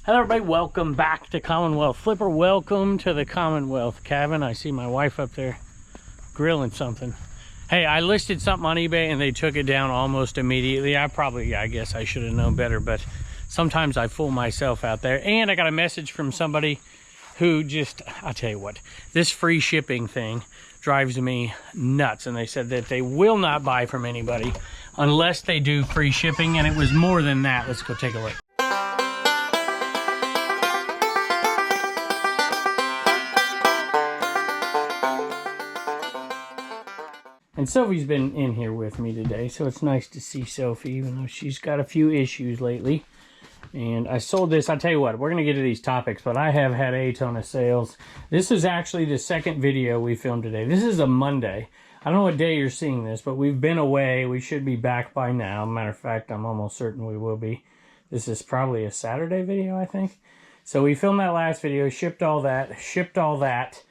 Hello everybody, welcome back to Commonwealth Flipper. Welcome to the Commonwealth cabin. I see my wife up there grilling something. Hey, I listed something on eBay and they took it down almost immediately. I guess I should have known better, but sometimes I fool myself out there. And I got a message from somebody who I'll tell you what, this free shipping thing drives me nuts. And they said that they will not buy from anybody unless they do free shipping, and it was more than that. Let's go take a look. And Sophie's been in here with me today, so it's nice to see Sophie, even though she's got a few issues lately. And I sold this. I'll tell you what, we're going to get to these topics, but I have had a ton of sales. This is actually the second video we filmed today. This is a Monday. I don't know what day you're seeing this, but we've been away. We should be back by now. Matter of fact, I'm almost certain we will be. This is probably a Saturday video, I think. So we filmed that last video, shipped all that.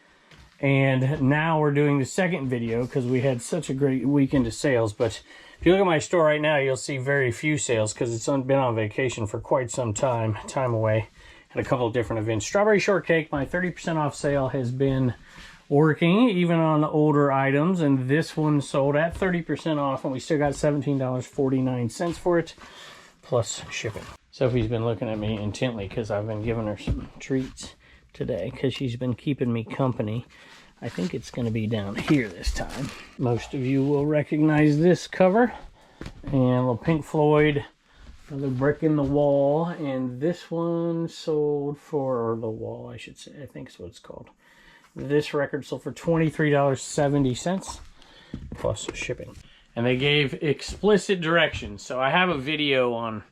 And now we're doing the second video because we had such a great weekend of sales. But if you look at my store right now, you'll see very few sales because it's been on vacation for quite some time away. Had a couple of different events. Strawberry shortcake, my 30% off sale has been working even on the older items. And this one sold at 30% off and we still got $17.49 for it plus shipping. Sophie's been looking at me intently because I've been giving her some treats today because she's been keeping me company. I think it's going to be down here this time. Most of you will recognize this cover. And a little Pink Floyd, another Brick in the Wall. And this one sold for, or the wall I should say, I think is what it's called. This record sold for $23.70 plus shipping. And they gave explicit directions. So I have a video on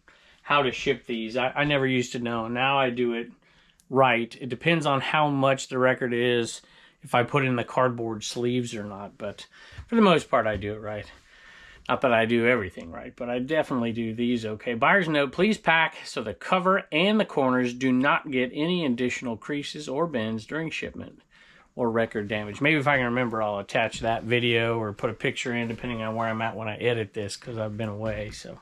how to ship these. I never used to know. Now I do it right. It depends on how much the record is, if I put in the cardboard sleeves or not, but for the most part I do it right. Not that I do everything right, but I definitely do these okay. Buyer's note, please pack so the cover and the corners do not get any additional creases or bends during shipment or record damage. Maybe if I can remember, I'll attach that video or put a picture in depending on where I'm at when I edit this because I've been away. So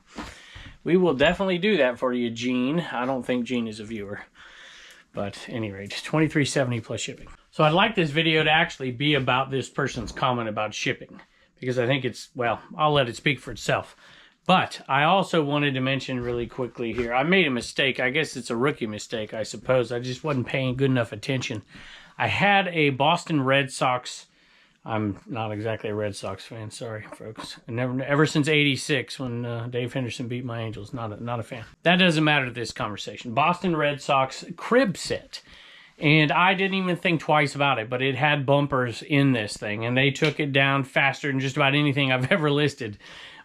we will definitely do that for you, Gene. I don't think Gene is a viewer. But at any rate, $23.70 plus shipping. So I'd like this video to actually be about this person's comment about shipping. Because I think it's, well, I'll let it speak for itself. But I also wanted to mention really quickly here. I made a mistake. I guess it's a rookie mistake, I suppose. I just wasn't paying good enough attention. I had a Boston Red Sox. I'm not exactly a Red Sox fan. Sorry, folks. Ever since '86 when Dave Henderson beat my Angels. Not a fan. That doesn't matter to this conversation. Boston Red Sox crib set. And I didn't even think twice about it, but it had bumpers in this thing. And they took it down faster than just about anything I've ever listed,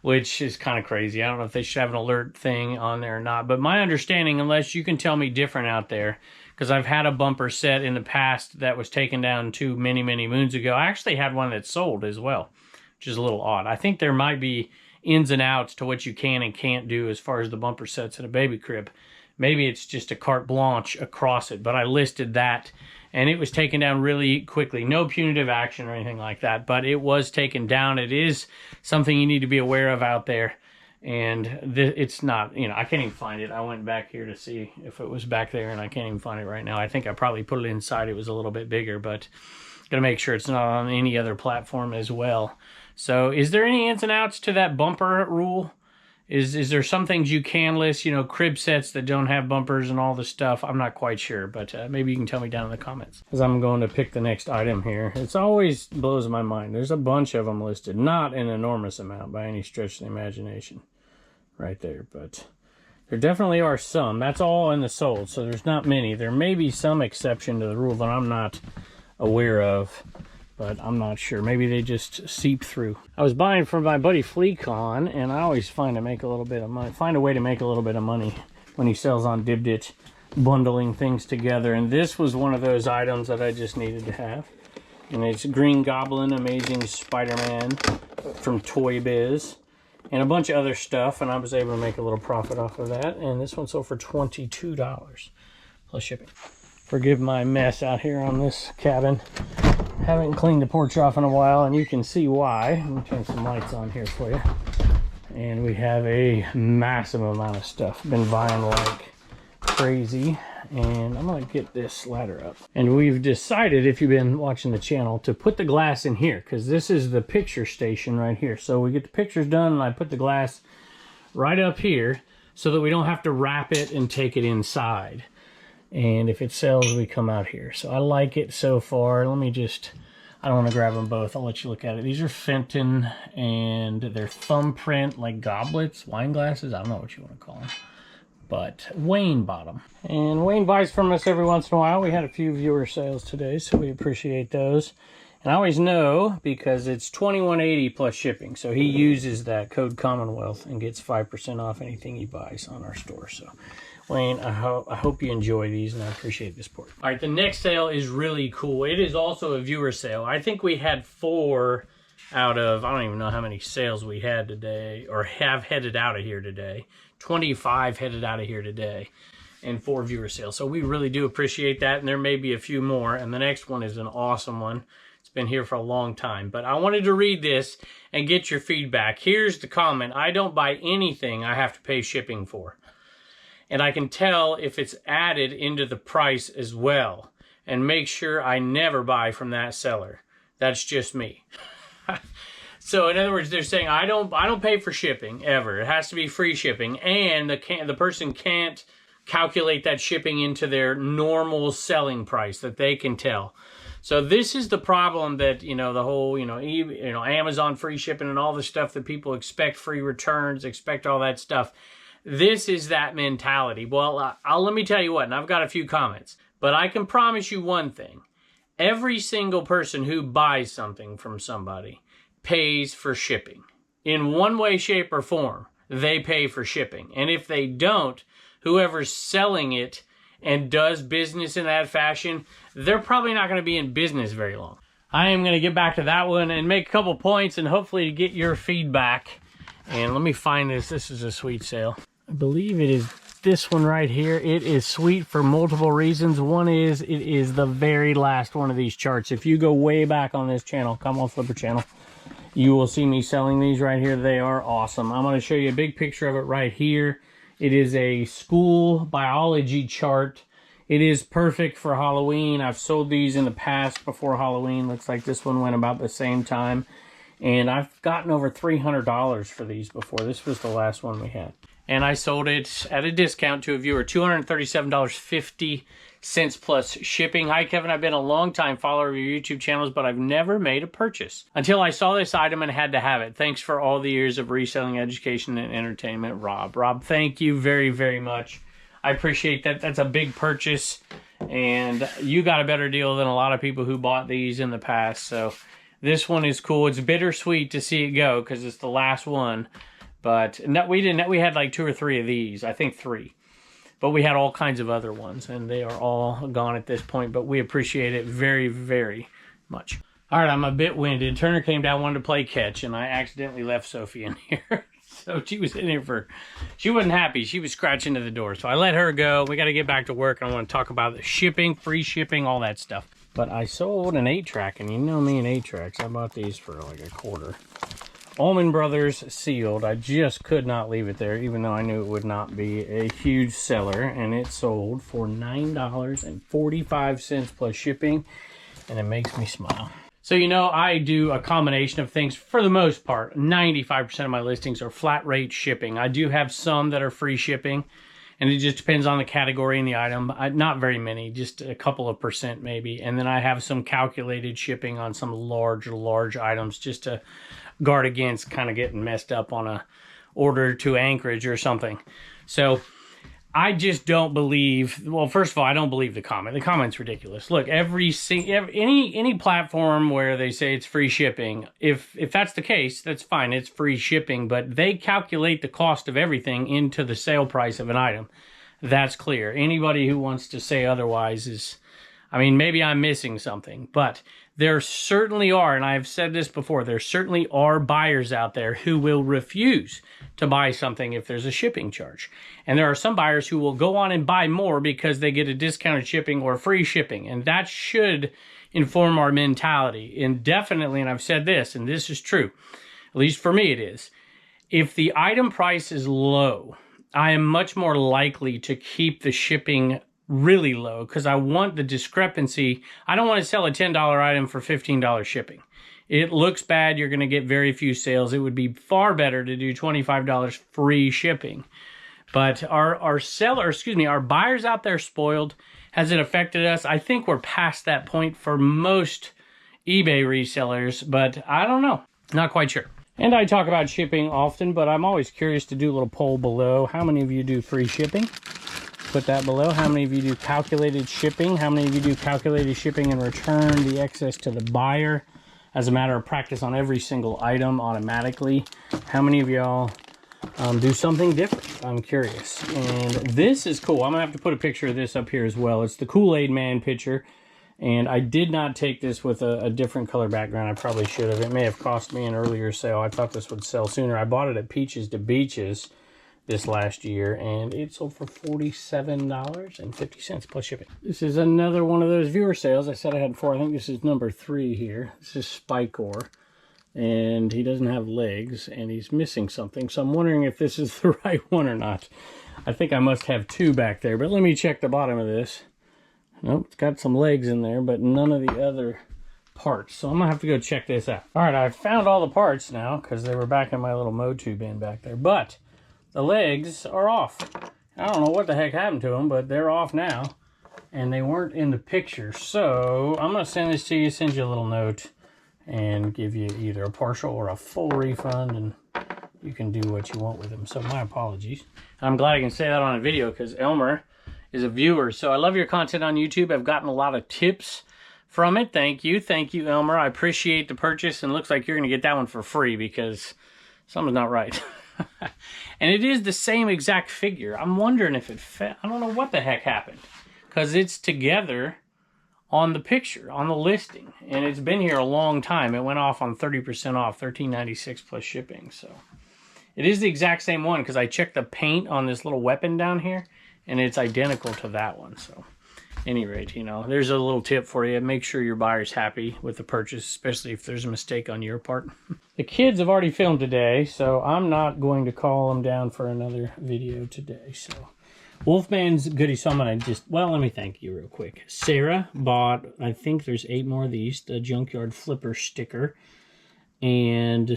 which is kind of crazy. I don't know if they should have an alert thing on there or not. But my understanding, unless you can tell me different out there, because I've had a bumper set in the past that was taken down many moons ago. I actually had one that sold as well, which is a little odd. I think there might be ins and outs to what you can and can't do as far as the bumper sets in a baby crib. Maybe it's just a carte blanche across it, but I listed that, and it was taken down really quickly. No punitive action or anything like that, but it was taken down. It is something you need to be aware of out there. And it's not, I can't even find it. I went back here to see if it was back there, and I can't even find it right now. I think I probably put it inside. It was a little bit bigger, but got to make sure it's not on any other platform as well. So is there any ins and outs to that bumper rule? Is there some things you can list, crib sets that don't have bumpers and all this stuff? I'm not quite sure, but maybe you can tell me down in the comments. As I'm going to pick the next item here, it always blows my mind. There's a bunch of them listed. Not an enormous amount by any stretch of the imagination. Right there, but there definitely are some. That's all in the sold, so there's not many. There may be some exception to the rule that I'm not aware of, but I'm not sure. Maybe they just seep through. I was buying from my buddy FleeCon, and I always find a way to make a little bit of money when he sells on DibDitch, bundling things together. And this was one of those items that I just needed to have. And it's Green Goblin Amazing Spider-Man from Toy Biz. And a bunch of other stuff, and I was able to make a little profit off of that. And this one sold for $22 plus shipping. Forgive my mess out here on this cabin. Haven't cleaned the porch off in a while, and you can see why. Let me turn some lights on here for you. And we have a massive amount of stuff. Been buying like crazy, and I'm gonna get this ladder up. And we've decided, if you've been watching the channel, to put the glass in here, because this is the picture station right here. So we get the pictures done, and I put the glass right up here so that we don't have to wrap it and take it inside. And if it sells, we come out here. So I like it so far. Let me just, I don't want to grab them both. I'll let you look at it. These are Fenton, and they're thumbprint, like goblets, wine glasses. I don't know what you want to call them. But Wayne bought them. And Wayne buys from us every once in a while. We had a few viewer sales today, so we appreciate those. And I always know because it's $21.80 plus shipping. So he uses that code Commonwealth and gets 5% off anything he buys on our store. So Wayne, I hope you enjoy these, and I appreciate the support. All right, the next sale is really cool. It is also a viewer sale. I think we had 4 out of, I don't even know how many sales we had today, or have headed out of here today. 25 headed out of here today, and 4 viewer sales. So we really do appreciate that, and there may be a few more. And the next one is an awesome one. It's been here for a long time, but I wanted to read this and get your feedback. Here's the comment: I don't buy anything I have to pay shipping for. And I can tell if it's added into the price as well, and make sure I never buy from that seller. That's just me. So in other words, they're saying I don't pay for shipping ever. It has to be free shipping, and the person can't calculate that shipping into their normal selling price that they can tell. So this is the problem that, the whole, Amazon free shipping and all the stuff that people expect, free returns, expect all that stuff. This is that mentality. Well, let me tell you what, and I've got a few comments, but I can promise you one thing. Every single person who buys something from somebody pays for shipping. In one way, shape, or form, they pay for shipping. And if they don't, whoever's selling it and does business in that fashion, they're probably not going to be in business very long. I am going to get back to that one and make a couple points and hopefully get your feedback. And let me find this. This is a sweet sale. I believe it is this one right here. It is sweet for multiple reasons. One is, it is the very last one of these charts. If you go way back on this channel, Commonwealth Flipper channel, you will see me selling these right here. They are awesome. I'm going to show you a big picture of it right here. It is a school biology chart. It is perfect for Halloween. I've sold these in the past before Halloween. Looks like this one went about the same time. And I've gotten over $300 for these before. This was the last one we had. And I sold it at a discount to a viewer, $237.50 plus shipping. Hi, Kevin. I've been a long-time follower of your YouTube channels, but I've never made a purchase until I saw this item and had to have it. Thanks for all the years of reselling, education, and entertainment, Rob. Rob, thank you very, very much. I appreciate that. That's a big purchase, and you got a better deal than a lot of people who bought these in the past. So this one is cool. It's bittersweet to see it go because it's the last one. But we had like 2 or 3 of these. I think 3. But we had all kinds of other ones, and they are all gone at this point. But we appreciate it very, very much. All right, I'm a bit winded. Turner came down, wanted to play catch, and I accidentally left Sophie in here. So she was in here she wasn't happy. She was scratching to the door. So I let her go. We got to get back to work. I want to talk about the shipping, free shipping, all that stuff. But I sold an 8-track, and you know me and 8-tracks. I bought these for like a quarter. Allman Brothers sealed. I just could not leave it there, even though I knew it would not be a huge seller. And it sold for $9.45 plus shipping, and it makes me smile. So, I do a combination of things. For the most part, 95% of my listings are flat rate shipping. I do have some that are free shipping, and it just depends on the category and the item. Not very many, just a couple of percent maybe. And then I have some calculated shipping on some large items just to guard against kind of getting messed up on a order to Anchorage or something. So I just don't believe, well, first of all, I don't believe the comment. The comment's ridiculous. Look, any platform where they say it's free shipping, if that's the case, that's fine. It's free shipping, but they calculate the cost of everything into the sale price of an item. That's clear. Anybody who wants to say otherwise is, maybe I'm missing something, but there certainly are, and I've said this before, there certainly are buyers out there who will refuse to buy something if there's a shipping charge. And there are some buyers who will go on and buy more because they get a discounted shipping or free shipping. And that should inform our mentality. And definitely, and I've said this, and this is true, at least for me it is, if the item price is low, I am much more likely to keep the shipping really low because I want the discrepancy. I don't want to sell a $10 item for $15 shipping. It looks bad. You're going to get very few sales. It would be far better to do $25 free shipping. But our buyers out there spoiled. Has it affected us? I think we're past that point for most eBay resellers, but I don't know. Not quite sure. And I talk about shipping often, but I'm always curious to do a little poll below. How many of you do free shipping? Put that below. How many of you do calculated shipping? How many of you do calculated shipping and return the excess to the buyer as a matter of practice on every single item automatically? How many of y'all do something different? I'm curious. And this is cool. I'm gonna have to put a picture of this up here as well. It's the Kool-Aid Man picture. And I did not take this with a different color background. I probably should have. It may have cost me an earlier sale. I thought this would sell sooner. I bought it at Peaches to Beaches this last year, and it sold for $47.50 plus shipping. This is another one of those viewer sales I said I had 4. I think this is number 3 here. This is Spikor, and he doesn't have legs, and he's missing something. So I'm wondering if this is the right one or not. I think I must have 2 back there, but let me check the bottom of this. Nope, it's got some legs in there, but none of the other parts. So I'm going to have to go check this out. All right, I found all the parts now because they were back in my little Motu bin back there. But the legs are off. I don't know what the heck happened to them, but they're off now. And they weren't in the picture. So I'm going to send this to you, send you a little note, and give you either a partial or a full refund. And you can do what you want with them. So my apologies. I'm glad I can say that on a video because Elmer is a viewer. So I love your content on YouTube. I've gotten a lot of tips from it. Thank you, Elmer. I appreciate the purchase, and looks like you're going to get that one for free because something's not right. And it is the same exact figure. I'm wondering if it I don't know what the heck happened because it's together on the picture, on the listing, and it's been here a long time. It went off on 30% off, $13.96 plus shipping. So it is the exact same one because I checked the paint on this little weapon down here, and it's identical to that one. So at any rate, you know, there's a little tip for you. Make sure your buyer's happy with the purchase, especially if there's a mistake on your part. The kids have already filmed today, so I'm not going to call them down for another video today. So Wolfman's Goodies. So I'm going to just, well, let me thank you real quick. Sarah bought, I think there's 8 more of these, the Junkyard Flipper sticker. And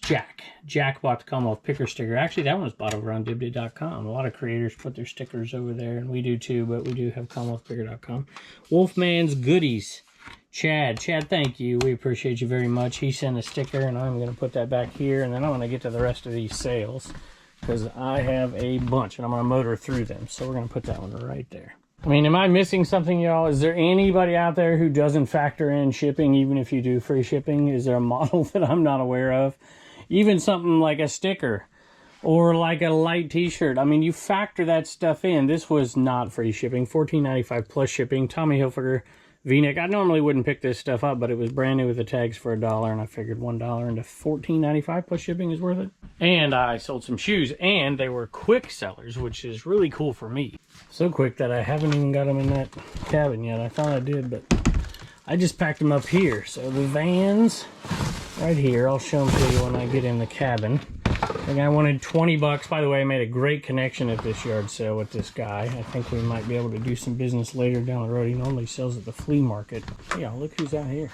Jack bought the Commonwealth Picker sticker. Actually, that one was bought over on Dibdit.com. A lot of creators put their stickers over there, and we do too, but we do have CommonwealthPicker.com. Wolfman's Goodies. Chad, thank you. We appreciate you very much. He sent a sticker, and I'm going to put that back here, and then I'm going to get to the rest of these sales because I have a bunch, and I'm going to motor through them. So we're going to put that one right there. I mean, am I missing something, y'all? Is there anybody out there who doesn't factor in shipping, even if you do free shipping? Is there a model that I'm not aware of? Even something like a sticker or like a light t-shirt. I mean, you factor that stuff in. This was not free shipping, $14.95 plus shipping. Tommy Hilfiger V-neck. I normally wouldn't pick this stuff up, but it was brand new with the tags for $1, and I figured $1 into $14.95 plus shipping is worth it. And I sold some shoes, and they were quick sellers, which is really cool for me. So quick that I haven't even got them in that cabin yet. I thought I did, but I just packed them up here. So the Vans right here, I'll show them to you when I get in the cabin. The guy wanted 20 bucks. By the way, I made a great connection at this yard sale with this guy. I think we might be able to do some business later down the road. He normally sells at the flea market. Yeah, look who's out here.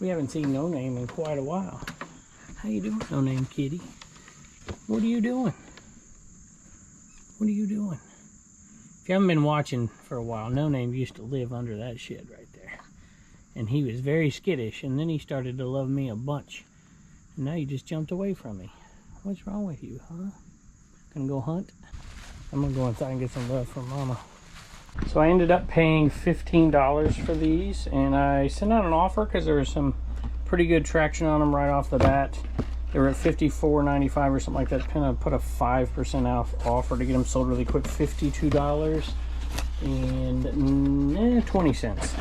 We haven't seen No Name in quite a while. How you doing, No Name kitty? What are you doing? What are you doing? If you haven't been watching for a while, No Name used to live under that shed right there. And he was very skittish, and then he started to love me a bunch. And now he just jumped away from me. What's wrong with you, huh? Gonna go hunt? I'm gonna go inside and get some love from Mama. So I ended up paying $15 for these, and I sent out an offer because there was some pretty good traction on them right off the bat. They were at $54.95 or something like that. Kind of put a 5% off offer to get them sold really quick. $52 and 20 cents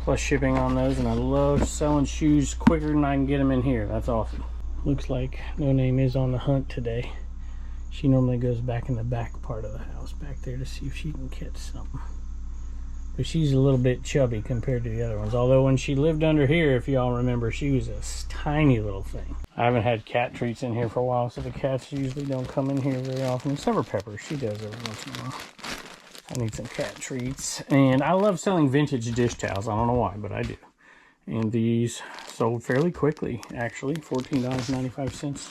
plus shipping on those. And I love selling shoes quicker than I can get them in here. That's awesome. Looks like No Name is on the hunt today. She normally goes back in the back part of the house back there to see if she can catch something. But she's a little bit chubby compared to the other ones. Although when she lived under here, if y'all remember, she was a tiny little thing. I haven't had cat treats in here for a while, so the cats usually don't come in here very often. Except for Pepper. She does every once in a while. I need some cat treats. And I love selling vintage dish towels. I don't know why, but I do. And these sold fairly quickly, actually. $14.95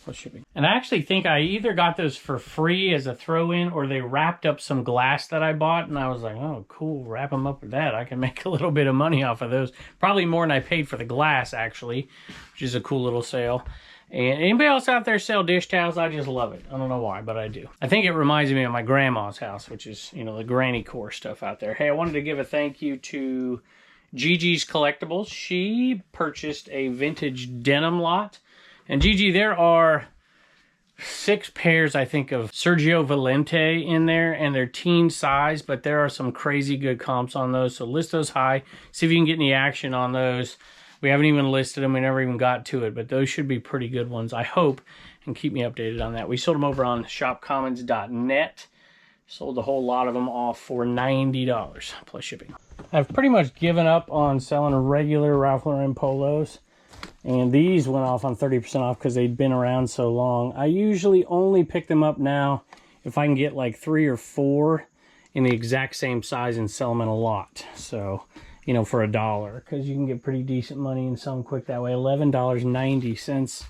plus shipping. And I actually think I either got those for free as a throw-in, or they wrapped up some glass that I bought. And I was like, oh, cool, wrap them up with that. I can make a little bit of money off of those. Probably more than I paid for the glass, actually, which is a cool little sale. And anybody else out there sell dish towels? I just love it. I don't know why, but I do. I think it reminds me of my grandma's house, which is, you know, the granny core stuff out there. Hey, I wanted to give a thank you to Gigi's Collectibles. She purchased a vintage denim lot. And Gigi, there are 6 pairs, I think, of Sergio Valente in there, and they're teen size, but there are some crazy good comps on those. So list those high. See if you can get any action on those. We haven't even listed them. We never even got to it, but those should be pretty good ones, I hope, and keep me updated on that. We sold them over on shopcommons.net. Sold a whole lot of them off for $90 plus shipping. I've pretty much given up on selling regular Ralph Lauren polos, and these went off on 30% off because they'd been around so long. I usually only pick them up now if I can get like 3 or 4 in the exact same size and sell them in a lot. So, you know, for $1, because you can get pretty decent money and sell them quick that way. $11.90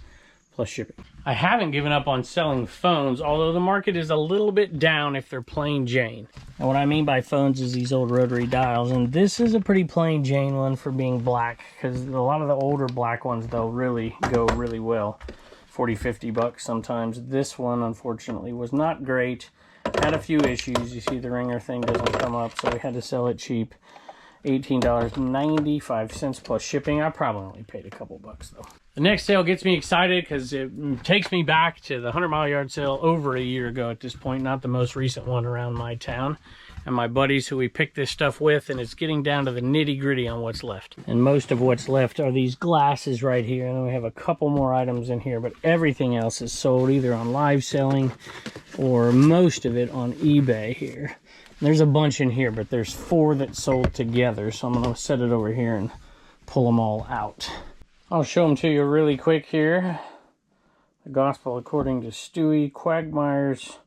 plus shipping. I haven't given up on selling phones, although the market is a little bit down if they're plain Jane. And what I mean by phones is these old rotary dials, and this is a pretty plain Jane one for being black, because a lot of the older black ones, they'll really go really well. 40, 50 bucks sometimes. This one, unfortunately, was not great. Had a few issues. You see the ringer thing doesn't come up, so we had to sell it cheap. $18.95 plus shipping. I probably only paid a couple bucks though. The next sale gets me excited because it takes me back to the 100 Mile Yard sale over a year ago at this point, not the most recent one around my town. And my buddies who we picked this stuff with, and it's getting down to the nitty gritty on what's left. And most of what's left are these glasses right here. And then we have a couple more items in here, but everything else is sold either on live selling or most of it on eBay here. There's a bunch in here, but there's 4 that sold together, so I'm going to set it over here and pull them all out. I'll show them to you really quick here. The Gospel According to Stewie, Quagmire's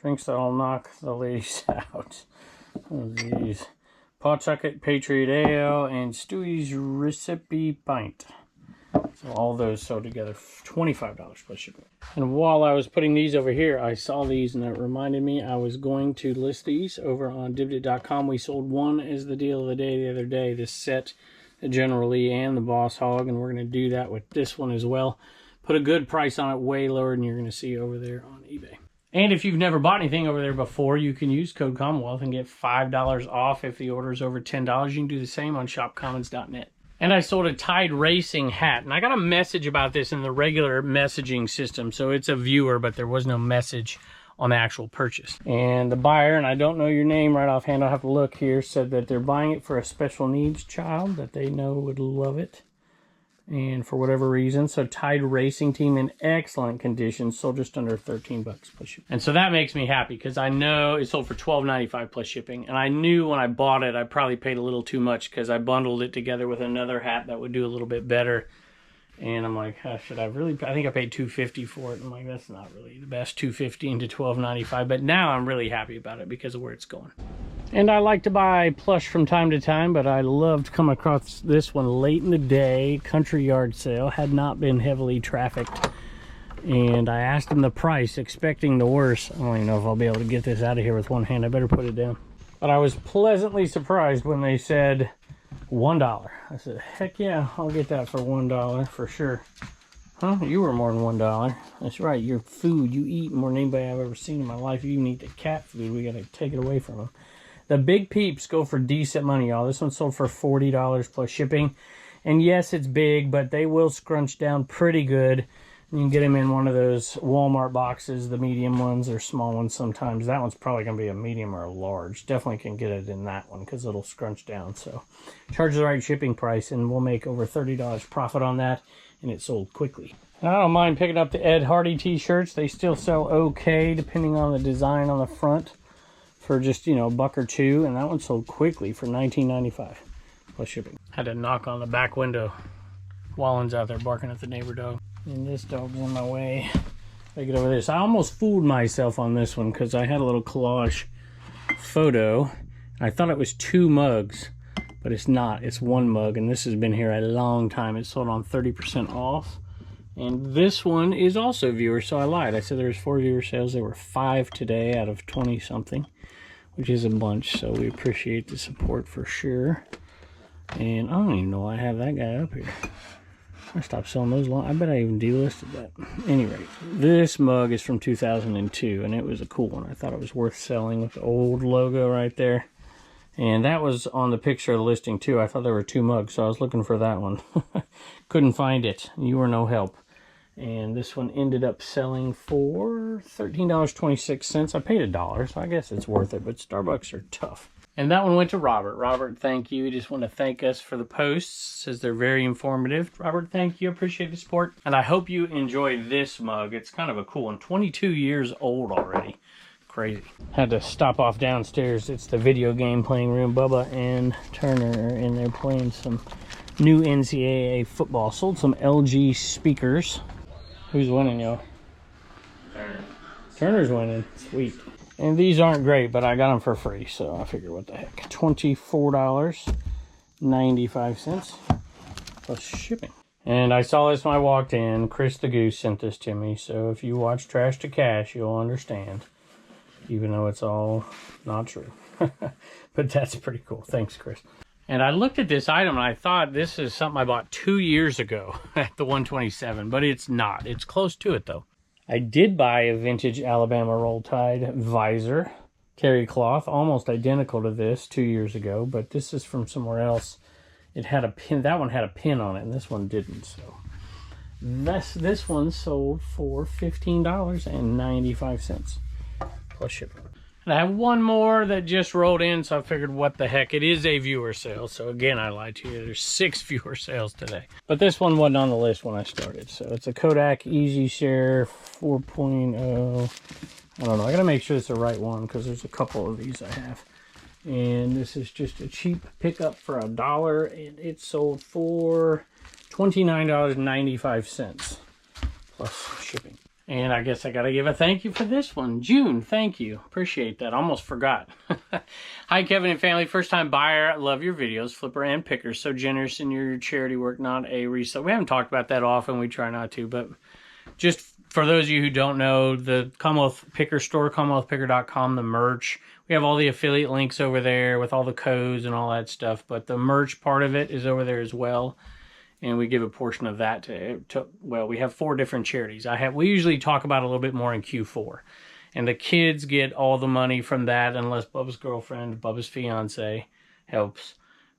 Drinks That'll Knock the Ladies Out. What are these? Pawtucket Patriot Ale and Stewie's Recipe Pint. So all those sold together, $25 plus shipping. And while I was putting these over here, I saw these and it reminded me I was going to list these over on Dibdit.com. We sold one as the deal of the day the other day, this set, the General Lee and the Boss Hog, and we're going to do that with this one as well. Put a good price on it, way lower than you're going to see over there on eBay. And if you've never bought anything over there before, you can use code Commonwealth and get $5 off if the order is over $10. You can do the same on shopcommons.net. And I sold a Tide Racing hat. And I got a message about this in the regular messaging system. So it's a viewer, but there was no message on the actual purchase. And the buyer, and I don't know your name right offhand, I'll have to look here, said that they're buying it for a special needs child that they know would love it. And for whatever reason, so Tide Racing Team in excellent condition, sold just under 13 bucks plus shipping. And so that makes me happy because I know it sold for $12.95 plus shipping. And I knew when I bought it, I probably paid a little too much because I bundled it together with another hat that would do a little bit better. And I'm like, should I really? I think I paid $2.50 for it. I'm like, that's not really the best, $2.50 into $12.95. But now I'm really happy about it because of where it's going. And I like to buy plush from time to time, but I loved coming across this one late in the day. Country yard sale, had not been heavily trafficked. And I asked them the price, expecting the worst. I don't even know if I'll be able to get this out of here with one hand. I better put it down. But I was pleasantly surprised when they said $1. I said, heck yeah, I'll get that for $1 for sure. Huh? You were more than $1. That's right, your food, you eat more than anybody I've ever seen in my life. You even eat the cat food. We gotta take it away from them. The big peeps go for decent money, y'all. This one sold for $40 plus shipping. And yes, it's big, but they will scrunch down pretty good. You can get them in one of those Walmart boxes, the medium ones or small ones sometimes. That one's probably going to be a medium or a large. Definitely can get it in that one because it'll scrunch down. So charge the right shipping price and we'll make over $30 profit on that. And it sold quickly. And I don't mind picking up the Ed Hardy t-shirts. They still sell okay depending on the design on the front for just, you know, a buck or two. And that one sold quickly for $19.95 plus shipping. Had to knock on the back window. Wallen's out there barking at the neighbor dog. And this dog's in my way. I get over this. I almost fooled myself on this one because I had a little collage photo. I thought it was 2 mugs, but it's not. It's 1 mug, and this has been here a long time. It's sold on 30% off. And this one is also viewer, so I lied. I said there was 4 viewer sales. There were 5 today out of 20-something, which is a bunch, so we appreciate the support for sure. And I don't even know why I have that guy up here. I stopped selling those long. I bet I even delisted that. Anyway, this mug is from 2002, and it was a cool one. I thought it was worth selling with the old logo right there. And that was on the picture of the listing too. I thought there were 2 mugs, so I was looking for that one. Couldn't find it. You were no help. And this one ended up selling for $13.26. I paid $1, so I guess it's worth it, but Starbucks are tough. And that one went to Robert. Robert, thank you. He just want to thank us for the posts. Says they're very informative. Robert, thank you. Appreciate the support. And I hope you enjoy this mug. It's kind of a cool one. 22 years old already. Crazy. Had to stop off downstairs. It's the video game playing room. Bubba and Turner are in there playing some new NCAA football. Sold some LG speakers. Who's winning, yo? Turner. Turner's winning. Sweet. And these aren't great, but I got them for free, so I figure what the heck. $24.95 plus shipping. And I saw this when I walked in. Chris the Goose sent this to me, so if you watch Trash to Cash, you'll understand. Even though it's all not true. But that's pretty cool. Thanks, Chris. And I looked at this item and I thought this is something I bought 2 years ago at the 127, but it's not. It's close to it, though. I did buy a vintage Alabama Roll Tide visor, terry cloth, almost identical to this 2 years ago, but this is from somewhere else. It had a pin. That one had a pin on it, and this one didn't. So this one sold for $15.95 plus shipping. And I have one more that just rolled in, so I figured, what the heck? It is a viewer sale, so again, I lied to you. There's 6 viewer sales today. But this one wasn't on the list when I started. So it's a Kodak Easy Share 4.0. I don't know. I got to make sure it's the right one because there's a couple of these I have. And this is just a cheap pickup for $1, and it sold for $29.95 plus shipping. And I guess I got to give a thank you for this one. June, thank you. Appreciate that. Almost forgot. Hi, Kevin and family. First time buyer. Love your videos. Flipper and picker. So generous in your charity work, not a reseller. We haven't talked about that often. We try not to. But just for those of you who don't know, the Commonwealth Picker store, CommonwealthPicker.com, the merch. We have all the affiliate links over there with all the codes and all that stuff. But the merch part of it is over there as well. And we give a portion of that to well, we have 4 different charities. We usually talk about a little bit more in Q4. And the kids get all the money from that, unless Bubba's girlfriend, Bubba's fiance helps.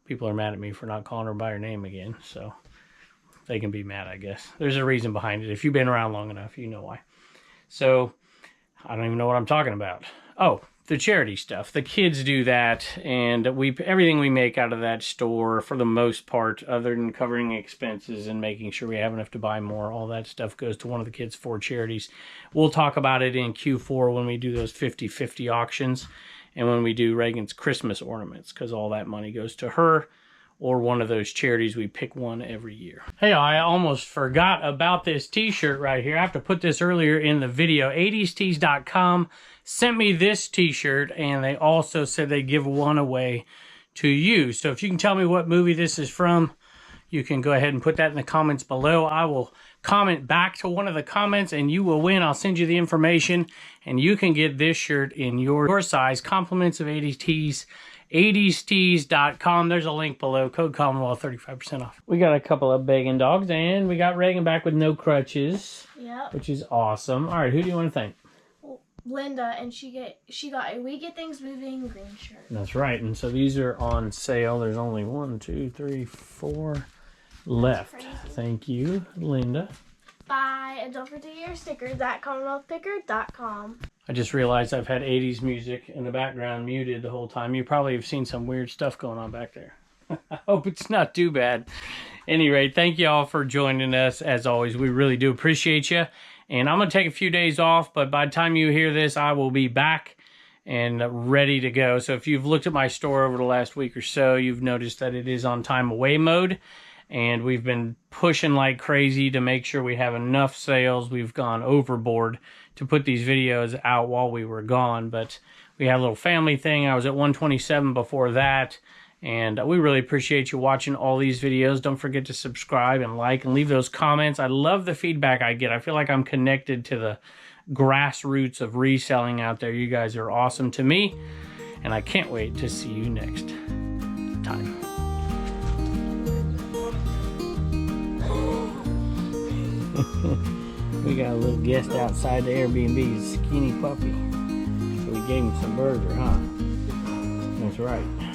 People are mad at me for not calling her by her name again, so they can be mad, I guess. There's a reason behind it. If you've been around long enough, you know why. So, I don't even know what I'm talking about. Oh, the charity stuff. The kids do that, and everything we make out of that store, for the most part, other than covering expenses and making sure we have enough to buy more, all that stuff goes to one of the kids' 4 charities. We'll talk about it in Q4 when we do those 50-50 auctions, and when we do Reagan's Christmas ornaments, because all that money goes to her or one of those charities. We pick one every year. Hey, I almost forgot about this t-shirt right here. I have to put this earlier in the video. 80stees.com sent me this t-shirt, and they also said they give one away to you. So if you can tell me what movie this is from, you can go ahead and put that in the comments below. I will comment back to one of the comments, and you will win. I'll send you the information, and you can get this shirt in your size. Compliments of 80stees. 80stees.com. There's a link below. Code Commonwealth, 35% off. We got a couple of begging dogs, and we got Reagan back with no crutches. Yep. Which is awesome. All right, who do you want to thank? Linda, and she got a We Get Things Moving green shirt. That's right, and so these are on sale. There's only 1, 2, 3, 4 left. Thank you, Linda. Bye, and don't forget your stickers at CommonwealthPicker.com. I just realized I've had 80s music in the background muted the whole time. You probably have seen some weird stuff going on back there. I hope it's not too bad. Any rate, thank you all for joining us. As always, we really do appreciate you. And I'm going to take a few days off, but by the time you hear this, I will be back and ready to go. So if you've looked at my store over the last week or so, you've noticed that it is on time away mode. And we've been pushing like crazy to make sure we have enough sales. We've gone overboard to put these videos out while we were gone, but We had a little family thing. I was at 127 before that. And we really appreciate you watching all these videos. Don't forget to subscribe and like and leave those comments. I love the feedback I get. I feel like I'm connected to the grassroots of reselling out there. You guys are awesome to me. And I can't wait to see you next time. We got a little guest outside the Airbnb, a skinny puppy. So we gave him some burger, huh? That's right.